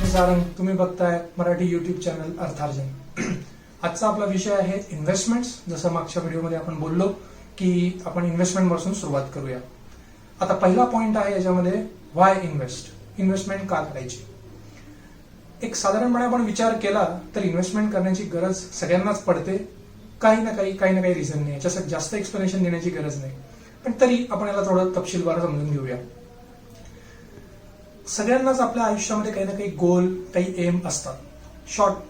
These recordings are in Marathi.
मी सारंग, तुम्ही बघताय मराठी युट्यूब चॅनल अर्थार्जन। आजचा आपला विषय आहे इन्व्हेस्टमेंट्स। जसं मागच्या व्हिडिओमध्ये आपण बोललो की आपण इन्व्हेस्टमेंट पासून सुरुवात करूया। आता पहिला पॉइंट आहे याच्यामध्ये, व्हाय इन्व्हेस्टमेंट का करायची। एक साधारणपणे आपण विचार केला तर इन्व्हेस्टमेंट करण्याची गरज सगळ्यांनाच पडते। काही ना काही रिझन नाही, याच्यासाठी जास्त एक्सप्लेनेशन देण्याची गरज नाही, पण तरी आपण याला थोडं तपशीलवार समजून घेऊया। सगळ्यांनाच आपल्या आयुष्यामध्ये काही ना काही गोल, काही एम असतात।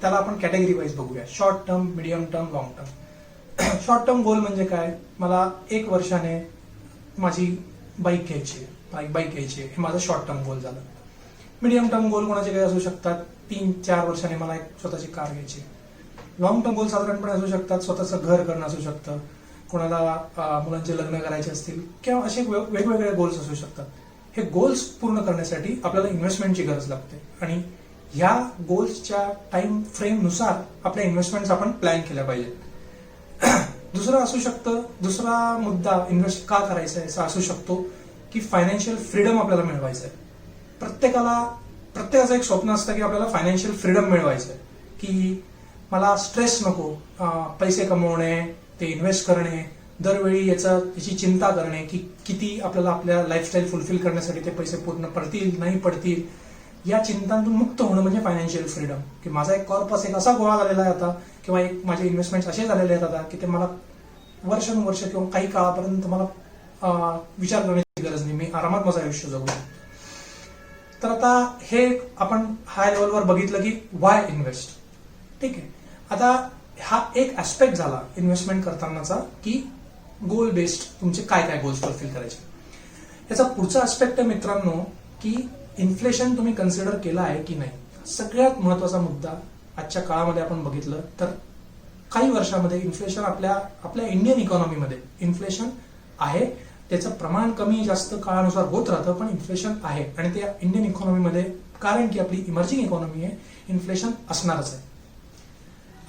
त्याला आपण कॅटेगरी वाईज बघूया, short term, medium term, long term. Short term goal म्हणजे काय, मला 1 वर्षाने माझी बाईक घ्यायची आहे, हे माझं शॉर्ट टर्म गोल झालं। मीडियम टर्म गोल कोणाचे काही असू शकतात, 3-4 वर्षाने मला एक स्वतःची कार घ्यायची। लॉंग टर्म गोल साधारणपणे असू शकतात, स्वतःचं घर करणं असू शकतं, कोणाला मुलांचे लग्न करायचे असतील, किंवा असे वेगवेगळे गोल्स असू शकतात। हे गोल्स पूर्ण करण्यासाठी आपल्याला इन्व्हेस्टमेंटची गरज लागते, आणि ह्या गोल्सच्या टाइम फ्रेम नुसार आपल्या इन्व्हेस्टमेंट आपण प्लॅन केल्या पाहिजे। दुसरा मुद्दा इन्व्हेस्ट का करायचा आहे असू शकतो की फायनान्शियल फ्रीडम आपल्याला मिळवायचं आहे। प्रत्येकाचं एक स्वप्न असतं की आपल्याला फायनान्शियल फ्रीडम मिळवायचं आहे, की मला स्ट्रेस नको, पैसे कमवणे, ते इन्व्हेस्ट करणे, दरवेळी याची चिंता करणे की किती आपल्याला आपल्या लाईफस्टाईल फुलफिल करण्यासाठी ते पैसे पूर्ण पडतील नाही पडतील, या चिंतांतून मुक्त होणं म्हणजे फायनान्शियल फ्रीडम। की माझा एक कॉर्पस एक असा गोळा झालेला आहे आता, किंवा एक माझे इन्व्हेस्टमेंट असे झालेले आहेत आता की ते मला वर्षानुवर्ष किंवा काही काळापर्यंत मला विचार करण्याची गरज नाही, मी आरामात माझं आयुष्य जगू। तर आता हे आपण हाय लेवलवर बघितलं की व्हाय इन्व्हेस्ट, ठीक आहे। आता हा एक ऍस्पेक्ट झाला इन्व्हेस्टमेंट करतानाचा, की गोल बेस्ड तुमचे काय गोल्स फुलफिल करायचे। याचा पुढचा ऍस्पेक्ट आहे मित्रांनो, की इन्फ्लेशन तुम्ही कन्सिडर केला आहे की नाही। सगळ्यात महत्वाचा मुद्दा आजच्या काळामध्ये आपण बघितलं तर काही वर्षामध्ये इन्फ्लेशन आपल्या इंडियन इकॉनॉमीमध्ये इन्फ्लेशन आहे, त्याचं प्रमाण कमी जास्त काळानुसार होत राहतं, पण इन्फ्लेशन आहे, आणि त्या इंडियन इकॉनॉमीमध्ये, कारण की आपली इमर्जिंग इकॉनॉमी आहे, इन्फ्लेशन असणारच आहे।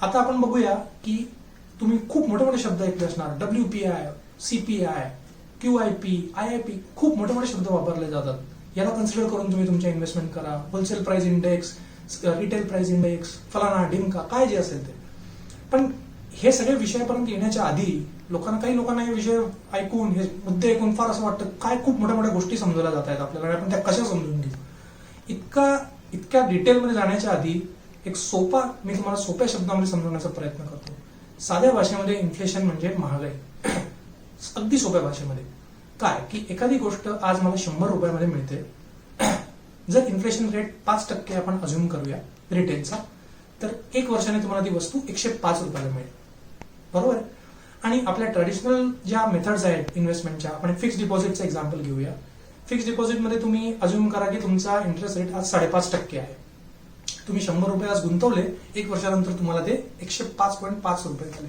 आता आपण बघूया की तुम्ही खूप मोठे शब्द ऐकले असणार, WPI, CPI, QIP, IIP, खूप मोठे शब्द वापरले जातात। याला कन्सिडर करून तुम्ही तुमच्या इन्व्हेस्टमेंट करा। Wholesale price index, retail price index, फलाना ढिमका, काय जे असेल ते। पण हे सगळे विषयापर्यंत येण्याच्या आधी काही लोकांना हे विषय ऐकून, हे मुद्दे ऐकून फार असं वाटतं काय खूप मोठ्या गोष्टी समजवल्या जात आहेत आपल्याला, आपण त्या कशा समजून घेऊ। इतक्या डिटेलमध्ये जाण्याच्या आधी मी तुम्हाला सोप्या शब्दामध्ये समजवण्याचा प्रयत्न करतो। साध्या भाषेमध्ये इन्फ्लेशन म्हणजे महागाई, अगदी सोप्या भाषेमध्ये काय, की एखादी गोष्ट आज मला 100 रुपयामध्ये मिळते, जर इन्फ्लेशन रेट 5% आपण अज्युम करूया रिटेलचा, तर 1 वर्षाने तुम्हाला ती वस्तू 105 रुपयाला मिळेल, बरोबर। आणि आपल्या ट्रेडिशनल ज्या मेथड्स आहेत इन्व्हेस्टमेंटच्या, आपण फिक्स डिपॉझिटचं एक्झाम्पल घेऊया। फिक्स डिपॉझिटमध्ये तुम्ही अज्युम करा की तुमचा इंटरेस्ट रेट आज 5.5% आहे। तुम्ही 100 रुपये आज गुंतवले, 1 वर्षानंतर तुम्हाला ते 105.5 रुपये झाले,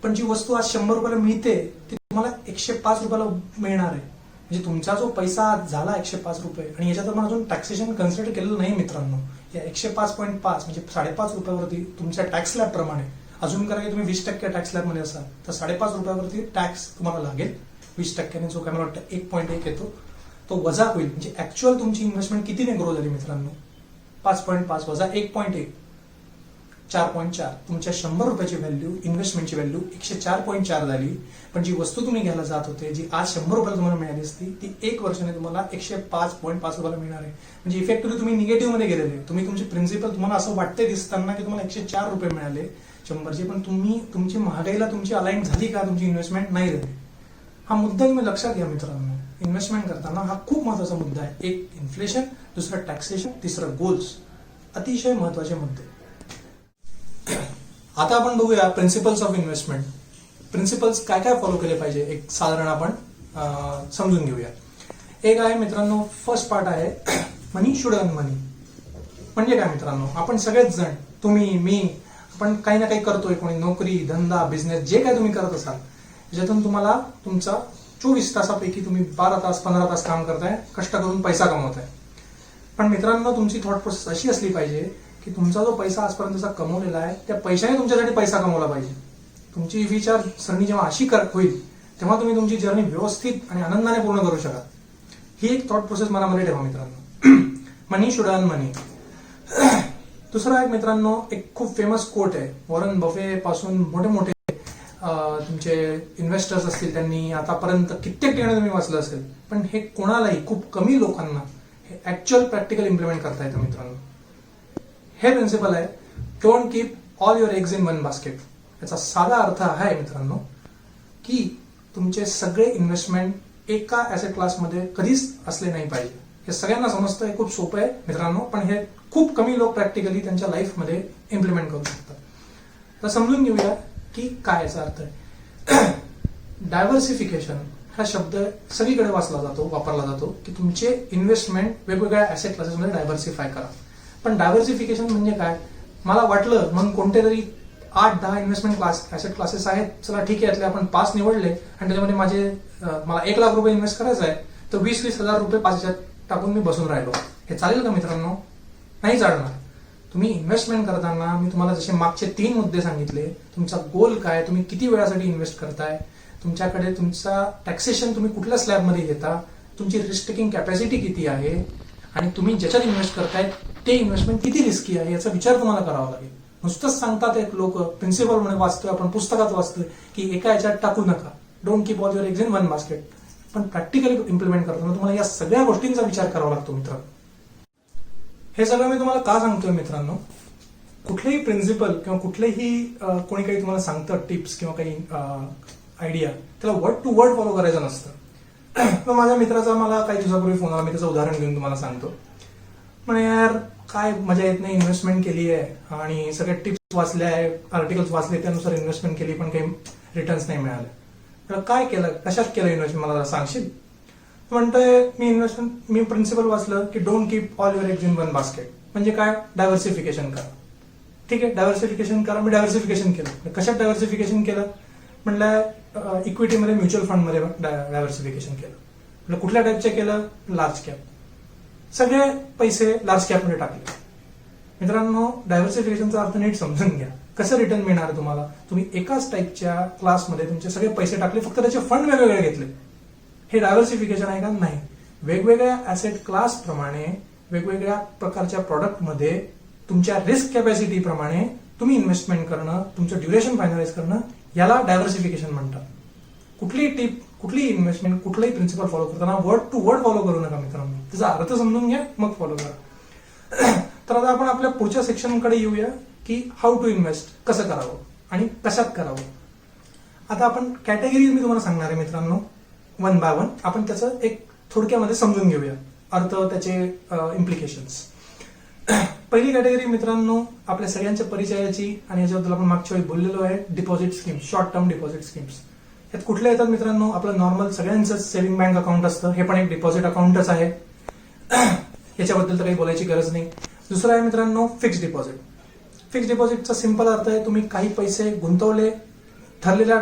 पण जी वस्तू आज 100 रुपयाला मिळते ती तुम्हाला 105 रुपयाला मिळणार आहे। म्हणजे तुमचा जो पैसा झाला 105 रुपये, आणि याच्यात आपण अजून टॅक्सेशन कन्सिडर केलेलं नाही मित्रांनो। या 105.5 म्हणजे 5.5 रुपयावरती तुमच्या टॅक्स स्लॅब प्रमाणे अजून करा की तुम्ही 20% टॅक्स स्लॅब मध्ये असाल तर 5.5 रुपयावरती टॅक्स तुम्हाला लागेल। 20%ने जो काय मला वाटतं 1.1 येतो, तो वजा होईल। म्हणजे ऍक्च्युअल तुमची इन्व्हेस्टमेंट कितीने ग्रो झाली मित्रांनो, 5.5 वजा 1.1, 4.4। तुमच्या 100 रुपयाची व्हॅल्यू, इन्व्हेस्टमेंटची व्हॅल्यू 104.4 झाली, पण जी वस्तू तुम्ही घ्यायला जात होते, जी आज 100 रुपयाला तुम्हाला मिळाली असती, ती 1 वर्षाने तुम्हाला 105.5 रुपयाला मिळणार आहे। म्हणजे इफेक्टिव्हली तुम्ही निगेटिव्ह मध्ये गेलेले, तुम्ही तुमची प्रिन्सिपल, तुम्हाला असं वाटते दिसताना की तुम्हाला 104 रुपये मिळाले 100चे, पण तुमची महागाईला तुमची अलाइन झाली का, तुमची इन्व्हेस्टमेंट नाही झाली। हा मुद्दा तुम्ही लक्षात घ्या मित्रांनो, इन्व्हेस्टमेंट करताना हा खूप महत्वाचा मुद्दा आहे। एक इन्फ्लेशन, दुसरं टॅक्सेशन, तिसरं गोल्स, अतिशय महत्वाचे मुद्दे। आता आपण बघूया प्रिन्सिपल्स ऑफ इन्व्हेस्टमेंट। प्रिन्सिपल्स काय फॉलो केले पाहिजे, एक साधारण आपण समजून घेऊया। एक आहे मित्रांनो, फर्स्ट पार्ट आहे मनी शुड अर्न मनी। म्हणजे काय मित्रांनो, आपण सगळेच जण, तुम्ही, मी, आपण काही ना काही करतोय, कोणी नोकरी, धंदा, बिझनेस, जे काय तुम्ही करत असाल, ज्यातून तुम्हाला तुमचा 24 तासापैकी तुम्ही 12 तास 15 तास काम करताय, कष्ट करून पैसा कमवताय। पण मित्रांनो, तुमची थॉट प्रोसेस अशी असली पाहिजे की तुमचा जो पैसा आजपर्यंतचा कमवलेला आहे, त्या पैशाने तुमच्यासाठी पैसा कमवला पाहिजे। तुमची विचारसरणी जेव्हा अशी होईल, तेव्हा तुम्ही तुमची जर्नी व्यवस्थित आणि आनंदाने पूर्ण करू शकाल। ही एक थॉट प्रोसेस मनामध्ये ठेवा मित्रांनो। मनी शुड अर्न मनी। दुसरा एक मित्रांनो, एक खूप फेमस कोट आहे, वॉरन बफे पासून मोठे मोठे तुमचे इन्व्हेस्टर्स असतील, त्यांनी आतापर्यंत कित्येक ठिकाणी तुम्ही वाचलं असेल, पण हे कोणालाही, खूप कमी लोकांना हे ऍक्च्युअल प्रॅक्टिकल इम्प्लिमेंट करता येतं मित्रांनो. हे प्रिन्सिपल आहे, don't keep all your eggs in one basket. याचा साधा अर्थ हा आहे मित्रांनो की तुमचे सगळे इन्व्हेस्टमेंट एका ऍसेट क्लासमध्ये कधीच असले नाही पाहिजे. हे सगळ्यांना समजतं, हे खूप सोपं आहे मित्रांनो, पण हे खूप कमी लोक प्रॅक्टिकली त्यांच्या लाईफमध्ये इम्प्लिमेंट करू शकतात. तर समजून घेऊया की काय याचा अर्थ आहे. डायव्हर्सिफिकेशन हा शब्द सगळीकडे वापरला जातो की तुमचे इन्व्हेस्टमेंट वेगवेगळ्या ऍसेट क्लासेसमध्ये डायव्हर्सिफाय करा. पण डायव्हर्सिफिकेशन म्हणजे काय? मला वाटलं म्हणून कोणते तरी 8-10 इन्व्हेस्टमेंट ऍसेट क्लासेस आहेत, चला ठीक आहे, यातले आपण 5 निवडले आणि त्याच्यामध्ये मला 1 लाख रुपये इन्व्हेस्ट करायचा आहे, तर 20-20 हजार रुपये 5 ह्याच्यात टाकून मी बसून राहिलो. हे चालेल का मित्रांनो? नाही चालणार. तुम्ही इन्व्हेस्टमेंट करताना मी तुम्हाला जसे मागचे 3 मुद्दे सांगितले, तुमचा गोल काय, तुम्ही किती वेळासाठी इन्व्हेस्ट करताय, तुमच्याकडे तुमचा टॅक्सेशन तुम्ही कुठल्या स्लॅबमध्ये घेता, तुमची रिस्क टेकिंग कॅपॅसिटी किती आहे, आणि तुम्ही ज्याच्यात इन्व्हेस्ट करताय ते इन्व्हेस्टमेंट किती रिस्की आहे याचा विचार तुम्हाला करावा लागेल. नुसतंच सांगतात एक लोक, प्रिन्सिपल म्हणून वाचतोय आपण, पुस्तकात वाचतोय की एका याच्यात टाकू नका, don't keep all your eggs in one basket. पण प्रॅक्टिकली इम्प्लिमेंट करताना तुम्हाला या सगळ्या गोष्टींचा विचार करावा लागतो मित्रांनो. हे सगळं मी तुम्हाला का सांगतोय मित्रांनो? कुठलेही प्रिन्सिपल किंवा कुठलेही कोणी काही तुम्हाला सांगतं टिप्स किंवा काही आयडिया, त्याला वर्ड टू वर्ड फॉलो करायचं नसतं. तर माझ्या मित्राचा मला काही दिवसापूर्वी फोन आला, मी त्याचं उदाहरण घेऊन तुम्हाला सांगतो. म्हणे यार काय मजा येत नाही, इन्व्हेस्टमेंट केली आहे आणि सगळे टिप्स वाचले आहे, आर्टिकल्स वाचले, त्यानुसार इन्व्हेस्टमेंट केली, पण काही रिटर्न्स नाही मिळाले. तर काय केलं, कशात केलं इन्व्हेस्टमेंट, मला सांगशील? म्हणतोय मी प्रिन्सिपल वाचलं की don't keep all your eggs in one basket. म्हणजे काय? डायव्हर्सिफिकेशन करा. ठीक आहे, डायव्हर्सिफिकेशन करा. मी डायव्हर्सिफिकेशन केलं. कशात डायव्हर्सिफिकेशन केलं? म्हटलं इक्विटीमध्ये, म्युच्युअल फंडमध्ये डायव्हर्सिफिकेशन केलं. म्हटलं कुठल्या टाईपचे केलं? Large cap. सगळे पैसे लार्ज कॅपमध्ये टाकले. मित्रांनो, डायव्हर्सिफिकेशनचा अर्थ नीट समजून घ्या. कसं रिटर्न मिळणार तुम्हाला? तुम्ही एकाच टाईपच्या क्लासमध्ये तुमचे सगळे पैसे टाकले, फक्त त्याचे फंड वेगवेगळे घेतले. हे डायव्हर्सिफिकेशन आहे का? नाही. वेगवेगळ्या ऍसेट क्लास प्रमाणे, वेगवेगळ्या प्रकारच्या प्रॉडक्टमध्ये तुमच्या रिस्क कॅपॅसिटी प्रमाणे तुम्ही इन्व्हेस्टमेंट करणं, तुमचं ड्युरेशन फायनलाइज करणं, याला डायव्हर्सिफिकेशन म्हणतात. कुठलीही टिप, कुठलीही इन्व्हेस्टमेंट, कुठलाही प्रिन्सिपल फॉलो करताना वर्ड टू वर्ड फॉलो करू नका मित्रांनो. त्याचा अर्थ समजून घ्या, मग फॉलो करा. तर आता आपण आपल्या पुढच्या सेक्शनकडे येऊया की हाऊ टू इन्व्हेस्ट, कसं करावं आणि कशात करावं. आता आपण कॅटेगरी मी तुम्हाला सांगणार आहे मित्रांनो, 1 by 1. आपण त्याचं एक थोडक्यामध्ये समजून घेऊया अर्थ, त्याचे इम्प्लिकेशन्स. पहिली कॅटेगरी मित्रांनो, आपल्या सगळ्यांच्या परिचयाची आणि याच्याबद्दल आपण मागच्या वेळी बोललेलो आहे, deposit schemes, short term deposit schemes. यात कुठल्या येतात मित्रांनो? आपलं नॉर्मल सगळ्यांचं सेव्हिंग बँक अकाउंट असतं, हे पण एक डिपॉझिट अकाउंटच आहे. याच्याबड्डल तर काही बोलायची गरज नाही. दुसरं आहे मित्रांनो फिक्स डिपॉझिट. फिक्स डिपॉझिटचा सिंपल अर्थ आहे, तुम्ही काही पैसे गुंतवले ठरलेल्या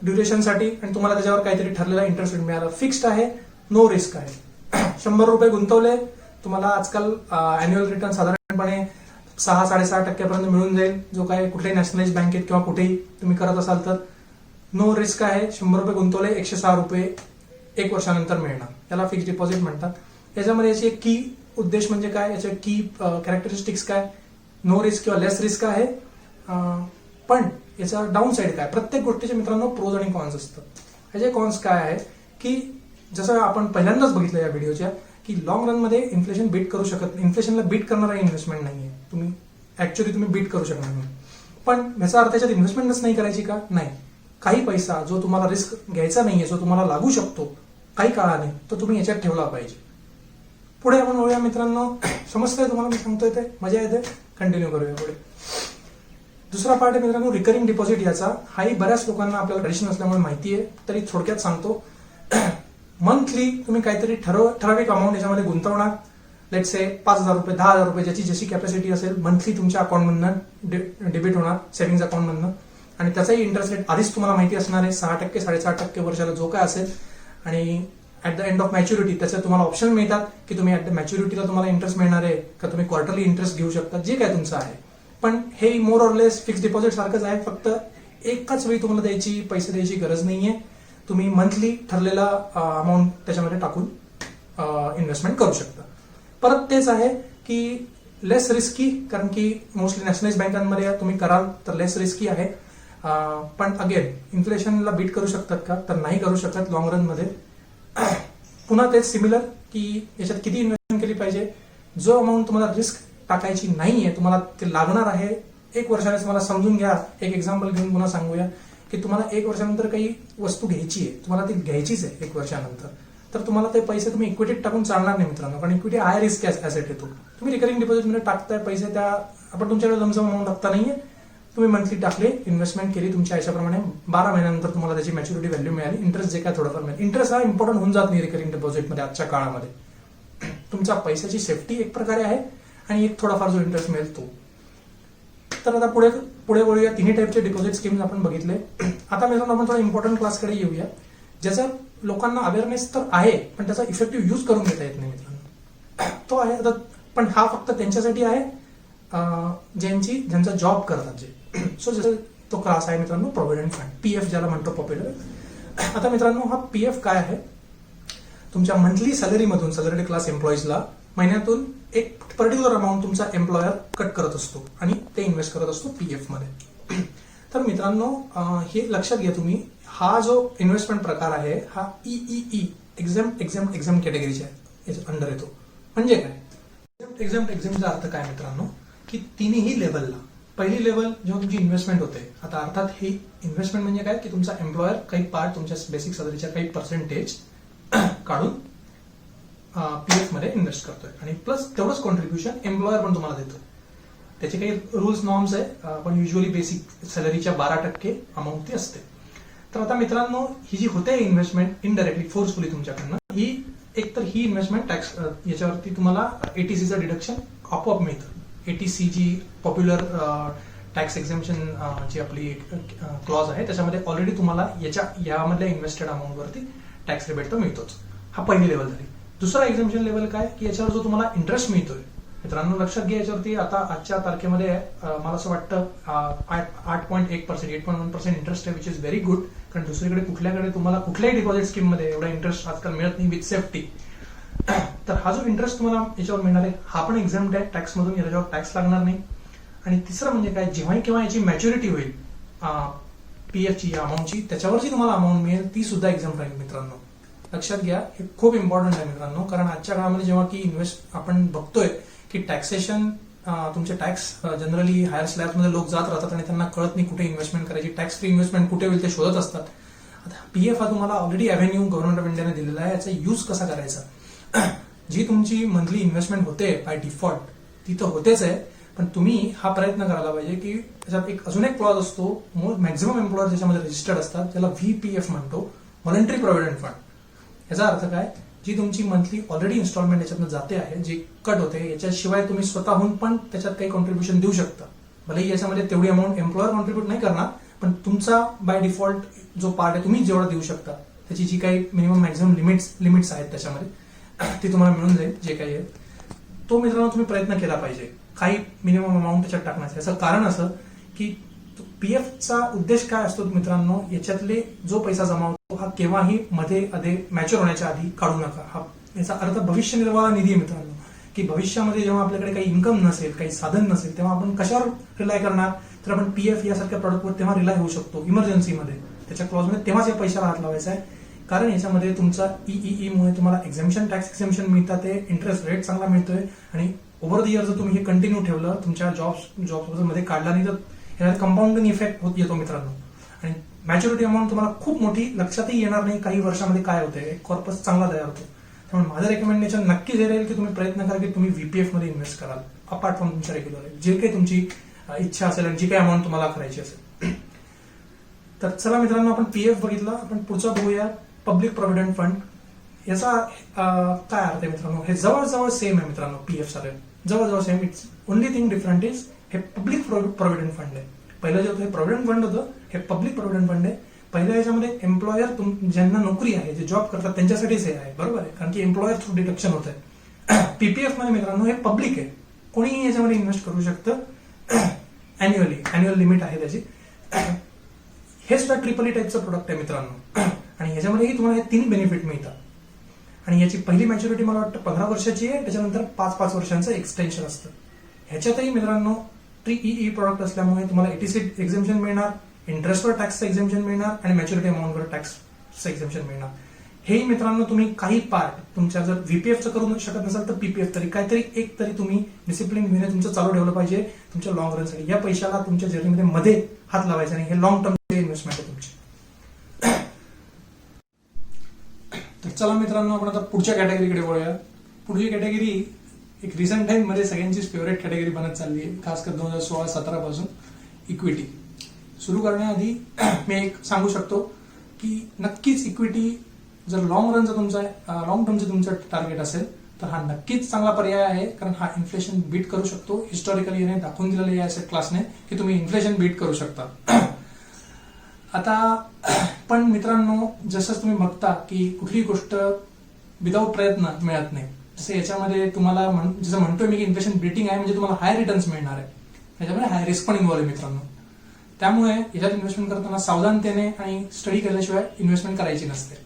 ड्युरेशनसाठी आणि तुम्हाला त्याच्यावर काहीतरी ठरलेला इंटरेस्ट रेट मिळाला. फिक्स्ड आहे, नो रिस्क आहे. 100 रुपये गुंतवले, तुम्हाला आजकाल अॅन्युअल रिटर्न साधारणपणे 6-6.5% मिळून जाईल, जो काय कुठल्याही नॅशनलाइज बँकेत किंवा कुठेही तुम्ही करत असाल तर. नो रिस्क आहे. 100 रुपये गुंतवले, 106 रुपये 1 वर्षानंतर मिळणार. याला फिक्स डिपॉझिट म्हणतात. याच्यामध्ये याची एक की उद्देश म्हणजे काय, याचे की कॅरेक्टरिस्टिक्स काय? नो रिस्क किंवा लेस रिस्क आहे. पण याचा डाऊन साईड काय? प्रत्येक गोष्टीचे मित्रांनो प्रोज आणि कॉन्स असतात. ह्याचे कॉन्स काय आहे की जसं आपण पहिल्यांदाच बघितलं या व्हिडिओच्या, की लॉंग रनमध्ये इन्फ्लेशन बीट करू शकत नाही. इन्फ्लेशनला बीट करणारा इन्व्हेस्टमेंट नाहीये. तुम्ही बीट करू शकणार नाही. पण याचा अर्थ याच्यात इन्व्हेस्टमेंटच नाही करायची का? नाही. काही पैसा जो तुम्हाला रिस्क घ्यायचा नाहीये, जो तुम्हाला लागू शकतो काही काळाने, तो तुम्ही याच्यात ठेवला पाहिजे. पुढे आपण वळूया मित्रांनो. समजतंय तुम्हाला मी सांगतोय ते? मजा येते? कंटिन्यू करूया पुढे. दुसरा पार्ट आहे मित्रांनो रिकरिंग डिपॉझिट. याचा हाही बऱ्याच लोकांना आपल्याला ट्रेडिशन असल्यामुळे माहिती आहे, तरी थोडक्यात सांगतो. मंथली तुम्ही काहीतरी ठराविक अमाऊंट याच्यामध्ये गुंतवणार. लेट से 5,000 रुपये, 10,000 रुपये, ज्याची जशी कॅपॅसिटी असेल, मंथली तुमच्या अकाउंटमधनं डेबिट होणार, सेव्हिंग्ज अकाउंटमधनं. आणि त्याचाही इंटरेस्ट रेट आधीच तुम्हाला माहिती असणार आहे, 6%, 6.5% वर्षाला जो काय असेल. आणि at the end of maturity त्याचे तुम्हाला ऑप्शन मिळतात की तुम्ही ऍट द मॅच्युरिटीला तुम्हाला इंटरेस्ट मिळणार आहे का तुम्ही क्वार्टरली इंटरेस्ट घेऊ शकता, जे काय तुमचं आहे. पण हे more or less fix deposit सारखंच आहे, फक्त एकाच वेळी तुम्हाला पैसे द्यायची गरज नाहीये. तुम्ही मंथली ठरलेला अमाऊंट त्याच्यामध्ये टाकून इन्व्हेस्टमेंट करू शकता. परत तेच आहे की लेस रिस्की, कारण की मोस्टली नॅशनलाइज बँकांमध्ये तुम्ही कराल तर लेस रिस्की आहे. पण अगेन इन्फ्लेशनला बीट करू शकतात का, तर नाही करू शकत लॉंग रन मध्ये. पुन्हा तेच सिमिलर की याच्यात किती इन्व्हेस्टमेंट केली पाहिजे. जो अमाऊंट तुम्हाला रिस्क टाकायची नाहीये, तुम्हाला ते लागणार आहे 1 वर्षाने, तुम्हाला समजून घ्या. एक एक्झाम्पल घेऊन पुन्हा सांगूया की तुम्हाला 1 वर्षानंतर काही वस्तू घ्यायची आहे, तुम्हाला ती घ्यायचीच आहे 1 वर्षानंतर, तर तुम्हाला ते पैसे तुम्ही इक्विटीत टाकून चालणार नाही मित्रांनो, कारण इक्विटी हाय रिस्क ऍसेट येतो. तुम्ही रिकरिंग डिपॉझिटमध्ये टाकताय पैसे, त्या आपण तुमच्याकडे लमसम अमाऊंट टाकता नाहीये, तुम्ही मंथली टाकले, इन्व्हेस्टमेंट केली तुमच्या आयुष्याप्रमाणे, 12 महिन्यानंतर तुम्हाला त्याची मॅच्युरिटी व्हॅल्यू मिळाली, इंटरेस्ट जे काय थोडंफार मिळेल. इंटरेस्ट हा इम्पॉर्टंट होऊन जात नाही रिकरिंग डिपॉझिटमध्ये आजच्या काळामध्ये. तुमच्या पैशाची सेफ्टी एक प्रकारे आहे आणि एक थोडाफार जो इंटरेस्ट मिळेल तो. तर आता पुढे वळूया. तिन्ही टाईपचे डिपॉझिट स्कीम्स आपण बघितले. आता मित्रांनो आपण थोडा इम्पॉर्टंट क्लासकडे येऊया, ज्याचा लोकांना अवेअरनेस तर आहे पण त्याचा इफेक्टिव्ह यूज करून घेता येत नाही मित्रांनो. तो आहे आता, पण हा फक्त त्यांच्यासाठी आहे ज्यांचा जॉब करतात जे. सो जसं तो क्लास आहे मित्रांनो प्रॉव्हिडंट फंड, पीएफ ज्याला म्हणतो पॉप्युलर. आता मित्रांनो हा पीएफ काय आहे, तुमच्या मंथली सॅलरीमधून सॅलरी क्लास एम्प्लॉईजला महिन्यातून एक पर्टिक्युलर अमाऊंट तुमचा एम्प्लॉयर कट करत असतो आणि ते इन्व्हेस्ट करत असतो पीएफ मध्ये. तर मित्रांनो हे लक्षात घ्या तुम्ही, हा जो इन्व्हेस्टमेंट प्रकार आहे हा ईईई एक्झाम कॅटेगरीच्या अंडर येतो. म्हणजे काय एक्झामचा अर्थ काय मित्रांनो, की तिन्ही लेवलला, पहिली लेवल जेव्हा तुमची इन्व्हेस्टमेंट होते, आता अर्थात ही इन्व्हेस्टमेंट म्हणजे काय की तुमचा एम्प्लॉयर काही पार्ट तुमच्या बेसिक सॅलरीच्या काही पर्सेंटेज काढून पीएफ मध्ये इन्व्हेस्ट करतोय आणि प्लस तेवढंच कॉन्ट्रीब्युशन एम्प्लॉयर पण तुम्हाला देतो. त्याचे काही रूल्स नॉर्म्स आहे, पण युजली बेसिक सॅलरीच्या 12% अमाऊंट ती असते. तर आता मित्रांनो ही जी होते इन्व्हेस्टमेंट इनडायरेक्टली फोर्सफुली तुमच्याकडनं, ही एकतर ही इन्व्हेस्टमेंट टॅक्स याच्यावरती तुम्हाला एटीसीचं डिडक्शन आपोआप मिळतं. एटीसी जी पॉप्युलर टॅक्स एक्झेम्पशन जी आपली क्लॉज आहे त्याच्यामध्ये ऑलरेडी तुम्हाला यामधल्या इन्व्हेस्टेड अमाऊंटवरती टॅक्स रिबेट तर मिळतोच. हा पहिली लेवल झाली. दुसरा एक्झेम्पशन लेवल काय की याच्यावर जो तुम्हाला इंटरेस्ट मिळतोय मित्रांनो, लक्षात घ्या याच्यावरती आता आजच्या तारखेमध्ये मला असं वाटतं 8.1% इंटरेस्ट आहे, विच इज व्हेरी गुड. कारण दुसरीकडे तुम्हाला कुठल्याही डिपॉझिट स्कीम मध्ये एवढा इंटरेस्ट आजकाल मिळत नाही विथ सेफ्टी. तर हा जो इंटरेस्ट तुम्हाला याच्यावर मिळणार आहे हा पण एक्झाम्प्ट आहे टॅक्स मधून, याच्यावर टॅक्स लागणार नाही. आणि तिसरं म्हणजे काय, जेव्हा केव्हा याची मॅच्युरिटी होईल पीएफची या अमाऊंटची, त्याच्यावरची तुम्हाला अमाऊंट मिळेल ती सुद्धा एक्झाम्प्ट राहील मित्रांनो. लक्षात घ्या, हे खूप इम्पॉर्टंट आहे मित्रांनो, कारण आजच्या काळामध्ये जेव्हा की आपण बघतोय की टॅक्सेशन तुमचे टॅक्स जनरली हायर स्लॅबमध्ये लोक जात राहतात आणि त्यांना कळत नाही कुठे इन्व्हेस्टमेंट करायची, टॅक्स फ्री इन्व्हेस्टमेंट कुठे होईल ते शोधत असतात. आता पीएफ हा तुम्हाला ऑलरेडी अव्हेन्यू गव्हर्नमेंट ऑफ इंडियाने दिलेला आहे, याचा यूज कसा करायचा. जी तुमची मंथली इन्व्हेस्टमेंट होते बाय डिफॉल्ट ती तर होतेच आहे, पण तुम्ही हा प्रयत्न करायला पाहिजे की त्याच्यात एक अजून एक क्लॉज असतो, मॅक्झिमम एम्प्लॉयर ज्याच्यामध्ये रजिस्टर्ड असतात त्याला व्हीपीएफ म्हणतो, व्हॉलंटरी प्रॉव्हिडंट फंड. याचा अर्थ काय, जी तुमची मंथली ऑलरेडी इन्स्टॉलमेंट याच्यातनं जाते आहे, जी कट होते, याच्याशिवाय तुम्ही स्वतःहून पण त्याच्यात काही कॉन्ट्रीब्युशन देऊ शकता. भलेही याच्यामध्ये तेवढी अमाऊंट एम्प्लॉयर कॉन्ट्रीब्युट नाही करणार, पण तुमचा बाय डिफॉल्ट जो पार्ट आहे तुम्ही जेवढा देऊ शकता त्याची जी काही मिनिमम मॅक्झिमम लिमिट्स आहेत त्याच्यामध्ये ती तुम्हाला मिळून जाईल. जे काही आहे तो मित्रांनो तुम्ही प्रयत्न केला पाहिजे काही मिनिमम अमाऊंट त्याच्यात टाकण्याचं. याचं कारण असं की पीएफचा उद्देश काय असतो मित्रांनो, याच्यातले जो पैसा जमा होतो हा केव्हाही मध्ये आधी मॅच्युअर होण्याच्या आधी काढू नका. हा याचा अर्थ भविष्य निर्वाह निधी आहे मित्रांनो, की भविष्यामध्ये जेव्हा आपल्याकडे काही इन्कम नसेल, काही साधन नसेल, तेव्हा आपण कशावर रिलाय करणार, तर आपण पीएफ यासारख्या प्रॉडक्टवर तेव्हा रिलाय होऊ शकतो इमर्जन्सीमध्ये. त्याच्या क्लॉजमध्ये तेव्हाच या पैशाला हात लावायचा आहे, कारण याच्यामध्ये तुमचा ईईई मुळे तुम्हाला एक्झेम्पशन टॅक्स एक्झेम्पशन मिळतात, ते इंटरेस्ट रेट चांगला मिळतोय आणि ओव्हर द इयर जर तुम्ही हे कंटिन्यू ठेवलं तुमच्या जॉब मध्ये काढला नाही तर याला कंपाऊंडिंग इफेक्ट होत येतो मित्रांनो. आणि मॅच्युरिटी अमाऊंट तुम्हाला खूप मोठी लक्षातही येणार नाही काही वर्षामध्ये काय होते, एक कॉर्पस चांगला तयार होतो. त्यामुळे माझं रेकमेंडेशन नक्कीच हे राहील की तुम्ही प्रयत्न करा की तुम्ही व्हीपीएफ मध्ये इन्व्हेस्ट कराल अपार्ट फ्रॉम तुमच्या रेग्युलर जे काही तुमची इच्छा असेल आणि जी काही अमाऊंट तुम्हाला करायची असेल. तर चला मित्रांनो, आपण पीएफ बघितलं, आपण पुढचा बघूया पब्लिक प्रॉव्हिडंट फंड. याचा काय अर्थ आहे मित्रांनो, हे जवळजवळ सेम आहे मित्रांनो, पीएफ सगळे जवळजवळ same. It's only thing different is हे पब्लिक प्रॉव्हिडंट फंड आहे. पहिलं जे होतं हे प्रॉव्हिडंट फंड होतं, हे पब्लिक प्रॉव्हिडंट फंड आहे. पहिल्या याच्यामध्ये एम्प्लॉयर ज्यांना नोकरी आहे, जे जॉब करतात त्यांच्यासाठीच हे आहे, बरोबर आहे, कारण की एम्प्लॉयर थ्रू डिडक्शन होत आहे. पीपीएफ मध्ये मित्रांनो हे पब्लिक आहे, कोणीही याच्यामध्ये इन्व्हेस्ट करू शकतं. अॅन्युअल लिमिट आहे त्याची. हे सुद्धा ट्रिपल टाईपचं प्रोडक्ट आहे मित्रांनो, आणि याच्यामध्येही तुम्हाला हे 3 बेनिफिट मिळतात. आणि याची पहिली मॅच्युरिटी मला वाटतं 15 वर्षाची आहे, त्याच्यानंतर 5-5 वर्षांचं एक्सटेन्शन असतं. ह्याच्यातही मित्रांनो TEE प्रॉडक्ट असल्यामुळे तुम्हाला ATC एक्झेम्पशन मिळणार, इंटरेस्टवर टॅक्सचं एक्झेम्पशन मिळणार आणि मॅच्युरिटी अमाऊंटवर टॅक्सचं एक्झेम्पशन मिळणार. हेही मित्रांनो तुम्ही काही पार्ट तुमच्या जर VPF करू शकत नसाल तर PPF तरी काहीतरी एक तरी तुम्ही डिसिप्लिन घेणे तुमचं चालू ठेवलं पाहिजे तुमच्या लॉंग रनसाठी. या पैशाला तुमच्या जर्नीमध्ये मध्ये हात लावायचा नाही. हे लॉंग टर्म इन्व्हेस्टमेंट आहे तुमची. तर चला मित्रांनो आपण आता पुढच्या कॅटेगरीकडे वळूया. पुढची कॅटेगरी एक रिसेंट टाइम मध्ये सगळ्यांचीच फेवरेट कॅटेगरी बनत चालली आहे, खास कर 2016-17 पासून इक्विटी. सुरू करण्याआधी मी एक सांगू शकतो की नक्कीच इक्विटी जर लॉंग टर्मचं तुमचं टार्गेट असेल तर हा नक्कीच चांगला पर्याय आहे, कारण हा इन्फ्लेशन बीट करू शकतो. हिस्टॉरिकली याने दाखवून दिलेलं या ॲसेट क्लासने की तुम्ही इन्फ्लेशन बीट करू शकता. आता पण मित्रांनो जसं तुम्ही बघता की कुठलीही गोष्ट विदाऊट प्रयत्न मिळत नाही. जसं याच्यामध्ये तुम्हाला जसं म्हणतोय मी की इन्फ्लेशन बीटिंग आहे म्हणजे तुम्हाला हाय रिटर्न्स मिळणार आहे, त्याच्यामध्ये हाय रिस्क पण इन्व्हॉल्व आहे मित्रांनो. त्यामुळे याच्यात इन्व्हेस्टमेंट करताना सावधानतेने आणि स्टडी केल्याशिवाय इन्व्हेस्टमेंट करायची नसते.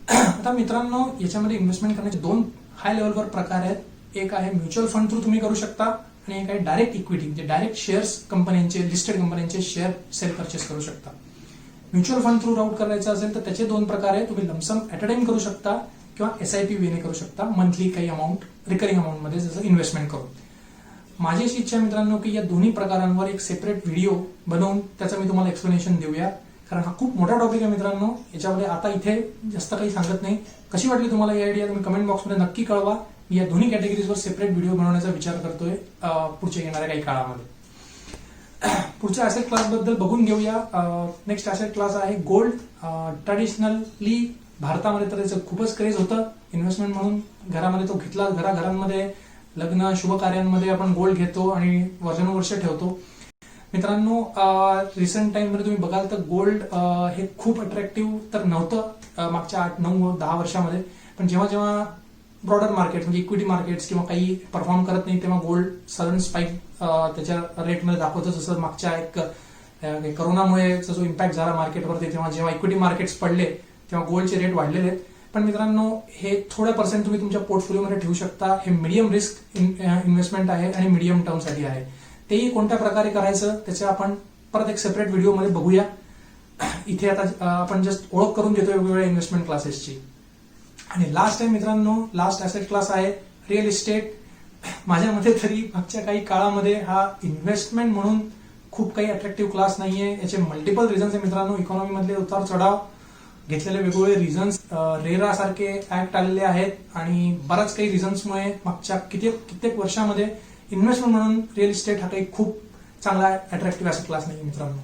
आता मित्रांनो याच्यामध्ये इन्व्हेस्टमेंट करण्याचे 2 हाय लेवलवर प्रकार आहेत. एक आहे म्युच्युअल फंड थ्रू तुम्ही करू शकता आणि एक आहे डायरेक्ट इक्विटी, म्हणजे डायरेक्ट शेअर्स कंपन्यांचे, लिस्टेड कंपन्यांचे शेअर सेल परचेस करू शकता. म्युच्युअल फंड थ्रू राऊट करायचं असेल तर त्याचे 2 प्रकार आहे. तुम्ही लमसम ऍट अ टाइम करू शकता किंवा SIP वेने करू शकता, मंथली काही अमाऊंट रिकरिंग अमाऊंटमध्ये जसं इन्व्हेस्टमेंट करून. माझी अशी इच्छा मित्रांनो की या दोन्ही प्रकारांवर एक सेपरेट व्हिडिओ बनवून त्याचं मी तुम्हाला एक्सप्लेनेशन देऊया, कारण हा खूप मोठा टॉपिक आहे मित्रांनो. याच्यामध्ये आता इथे जास्त काही सांगत नाही. कशी वाटली तुम्हाला ही आयडिया तुम्ही कमेंट बॉक्समध्ये नक्की कळवा. मी या दोन्ही कॅटेगरीजवर सेपरेट व्हिडिओ बनवण्याचा विचार करतोय पुढच्या येणाऱ्या काही काळामध्ये. पुढच्या ॲसेट क्लास बद्दल बघून घेऊया. नेक्स्ट ॲसेट क्लास आहे गोल्ड. ट्रॅडिशनली भारतामध्ये तर त्याचं खूपच क्रेज होतं इन्व्हेस्टमेंट म्हणून. घरामध्ये तो घेतला, घराघरांमध्ये लग्न शुभ कार्यांमध्ये आपण गोल्ड घेतो आणि वर्षानुवर्ष ठेवतो. मित्रांनो रिसेंट टाइम मध्ये तुम्ही बघाल तर गोल्ड हे खूप अट्रॅक्टिव्ह तर नव्हतं मागच्या 8, 9, 10 वर्षामध्ये. पण जेव्हा जेव्हा ब्रॉडर मार्केट म्हणजे इक्विटी मार्केट्स किंवा काही परफॉर्म करत नाही तेव्हा गोल्ड सडन स्पाईक त्याच्या रेटमध्ये दाखवतं. जसं मागच्या एक करोनामुळे जो इम्पॅक्ट झाला मार्केटवरती तेव्हा जेव्हा इक्विटी मार्केट्स पडले तेव्हा गोल्डचे रेट वाढलेले आहेत. पण मित्रांनो हे थोड्या पर्सेंट तुम्ही तुमच्या पोर्टफोलिओमध्ये ठेवू शकता. हे मीडियम रिस्क इन्व्हेस्टमेंट आहे आणि मीडियम टर्मसाठी आहे. तेही कोणत्या प्रकारे करायचं त्याचे आपण परत एक सेपरेट व्हिडिओमध्ये बघूया. इथे आता आपण जस्ट ओळख करून देतोय वेगवेगळ्या इन्व्हेस्टमेंट क्लासेसची. आणि लास्ट आहे मित्रांनो, लास्ट ॲसेट क्लास आहे रिअल इस्टेट. माझ्या मते तरी मागच्या काही काळामध्ये हा इन्व्हेस्टमेंट म्हणून खूप काही अट्रॅक्टिव्ह क्लास नाहीये. याचे मल्टिपल रिझन्स आहे मित्रांनो. इकॉनॉमी मधले उतार चढाव, घेतलेले वेगवेगळे रिझन्स, रेरा सारखे ऍक्ट आलेले आहेत आणि बऱ्याच काही रिझन्समुळे मागच्या कित्येक वर्षामध्ये इन्व्हेस्टमेंट म्हणून रिअल इस्टेट हा काही खूप चांगला अट्रॅक्टिव्ह ॲसेट क्लास नाही मित्रांनो.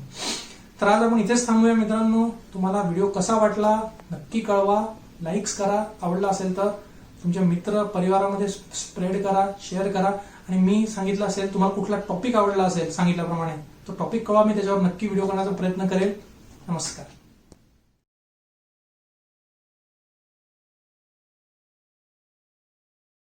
तर आज आपण इथेच थांबूया मित्रांनो. तुम्हाला व्हिडिओ कसा वाटला नक्की कळवा, लाईक्स करा, आवडला असेल तर तुमच्या मित्र परिवारामध्ये स्प्रेड करा, शेअर करा. आणि मी सांगितलं असेल तुम्हाला कुठला टॉपिक आवडला असेल सांगितल्याप्रमाणे तो टॉपिक कळवा, मी त्याच्यावर नक्की व्हिडिओ करण्याचा प्रयत्न करेल. नमस्कार.